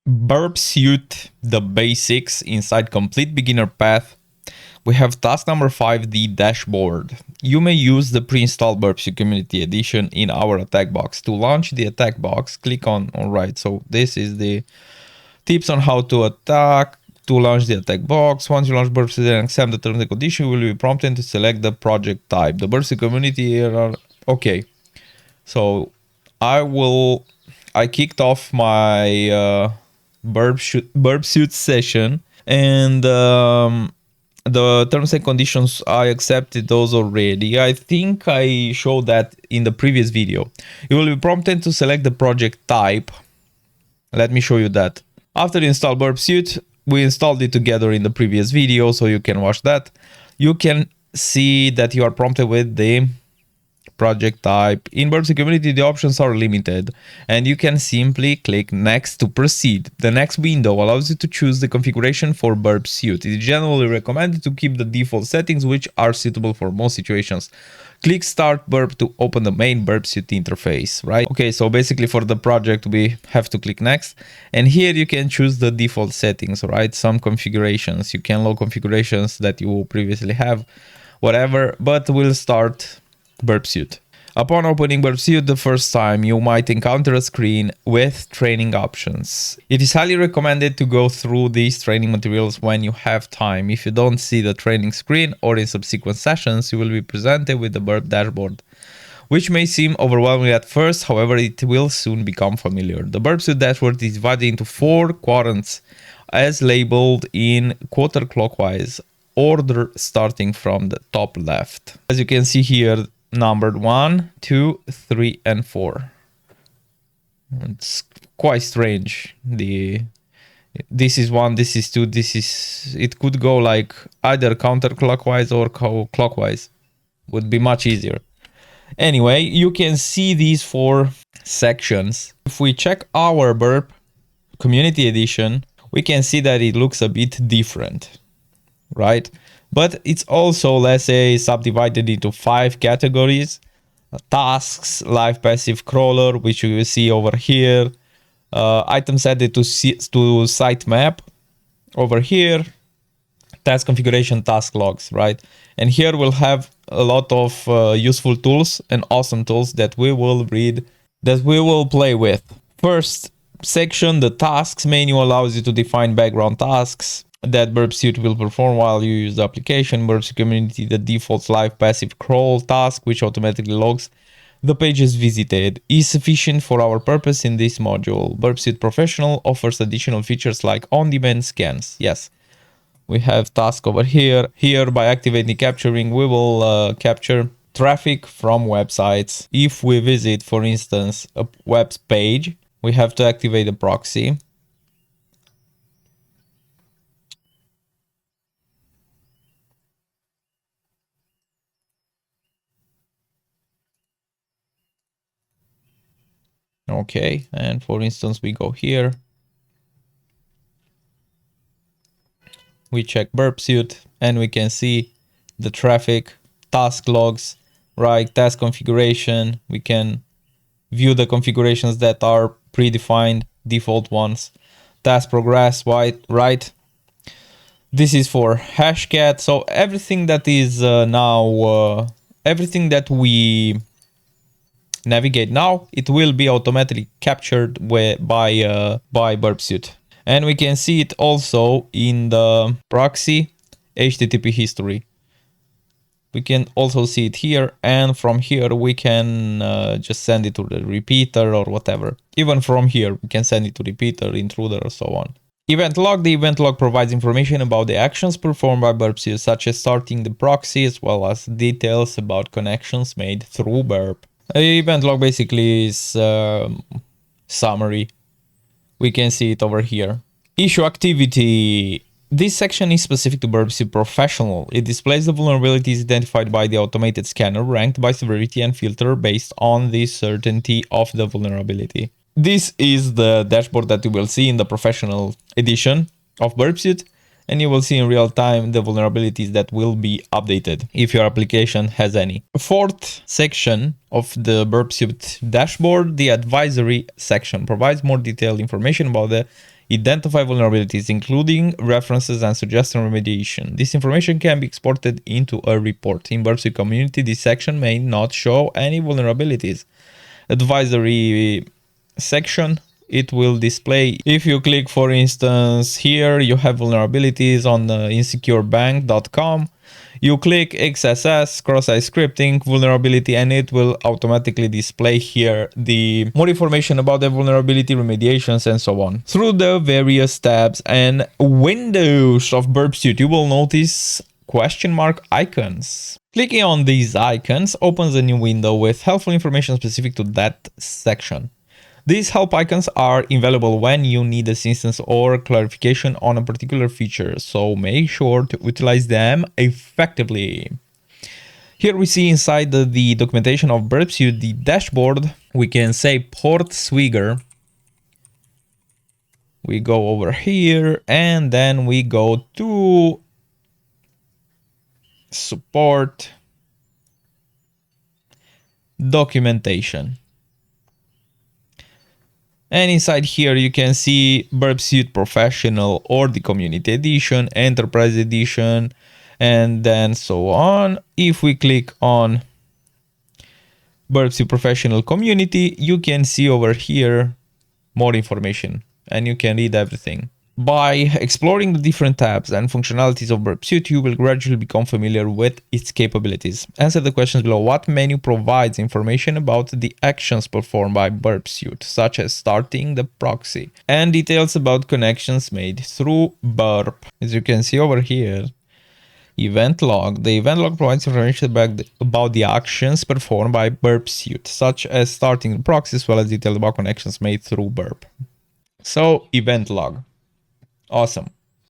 Burp Suite, the basics inside Complete Beginner Path. We have task number 5, the dashboard. You may use the pre-installed Burp Suite Community Edition in our attack box. To launch the attack box, click on right. So this is the tips on how to attack, to launch the attack box. Once you launch Burp Suite and accept the terms and conditions, you will be prompted to select the project type. The Burp Suite Community are okay. So I kicked off my Burp Suite session, and the terms and conditions, I accepted those already. I think I showed that in the previous video. You will be prompted to select the project type. Let me show you that. After you install Burp Suite, we installed it together in the previous video, so you can watch that. You can see that you are prompted with the project type. In Burp Suite Community, the options are limited, and you can simply click next to proceed. The next window allows you to choose the configuration for Burp Suite. It is generally recommended to keep the default settings, which are suitable for most situations. Click Start Burp to open the main Burp Suite interface, right? Okay, so basically for the project, we have to click next, and here you can choose the default settings, right? Some configurations. You can load configurations that you previously have, whatever, but we'll start Burp Suite. Upon opening Burp Suite the first time, you might encounter a screen with training options. It is highly recommended to go through these training materials when you have time. If you don't see the training screen or in subsequent sessions, you will be presented with the Burp dashboard, which may seem overwhelming at first, however it will soon become familiar. The Burp Suite dashboard is divided into 4 quadrants as labeled in counterclockwise order starting from the top left. As you can see here, numbered 1, 2, 3, and 4. It's quite strange. This is 1, this is 2, this is... It could go like either counterclockwise or clockwise. Would be much easier. Anyway, you can see these 4 sections. If we check our Burp Community Edition, we can see that it looks a bit different, right? But it's also, let's say, subdivided into 5 categories. Tasks, live passive crawler, which you will see over here. Items added to sitemap over here. Task configuration, task logs, right? And here we'll have a lot of useful tools and awesome tools that we will read, that we will play with. First section, the tasks menu allows you to define background tasks that Burp Suite will perform while you use the application. Burp Suite Community, the default live passive crawl task, which automatically logs the pages visited, is sufficient for our purpose in this module. Burp Suite Professional offers additional features like on-demand scans. Yes, we have task over here. Here, by activating capturing, we will capture traffic from websites. If we visit, for instance, a web page, we have to activate a proxy. Okay, and for instance, we go here. We check Burp Suite and we can see the traffic, task logs, right? Task configuration. We can view the configurations that are predefined, default ones. Task progress, right? This is for Hashcat. So everything that is everything that we navigate now, it will be automatically captured by Burp Suite. And we can see it also in the proxy HTTP history. We can also see it here, and from here we can just send it to the repeater or whatever. Even from here we can send it to repeater, intruder, or so on. Event log. The event log provides information about the actions performed by Burp Suite, such as starting the proxy, as well as details about connections made through Burp. Event log basically is summary. We can see it over here. Issue activity. This section is specific to Burp Suite Professional. It displays the vulnerabilities identified by the automated scanner, ranked by severity and filter based on the certainty of the vulnerability. This is the dashboard that you will see in the Professional edition of Burp Suite, and you will see in real time the vulnerabilities that will be updated if your application has any. The 4th section of the Burp Suite dashboard, the advisory section, provides more detailed information about the identify vulnerabilities, including references and suggestion remediation. This information can be exported into a report. In Burp Suite community, this section may not show any vulnerabilities. Advisory section, it will display. If you click, for instance, here you have vulnerabilities on insecurebank.com. You click XSS, cross-site scripting vulnerability, and it will automatically display here the more information about the vulnerability, remediations, and so on. Through the various tabs and windows of Burp Suite, you will notice question mark icons. Clicking on these icons opens a new window with helpful information specific to that section. These help icons are invaluable when you need assistance or clarification on a particular feature, so make sure to utilize them effectively. Here we see inside the documentation of Burp Suite the dashboard. We can say port swigger. We go over here and then we go to support, documentation. And inside here you can see Burp Suite Professional or the Community Edition, Enterprise Edition, and then so on. If we click on Burp Suite Professional Community, you can see over here more information and you can read everything. By exploring the different tabs and functionalities of Burp Suite, you will gradually become familiar with its capabilities. Answer the questions below. What menu provides information about the actions performed by Burp Suite, such as starting the proxy, and details about connections made through Burp? As you can see over here, event log. The event log provides information about the actions performed by Burp Suite, such as starting the proxy, as well as details about connections made through Burp. So, event log. Awesome.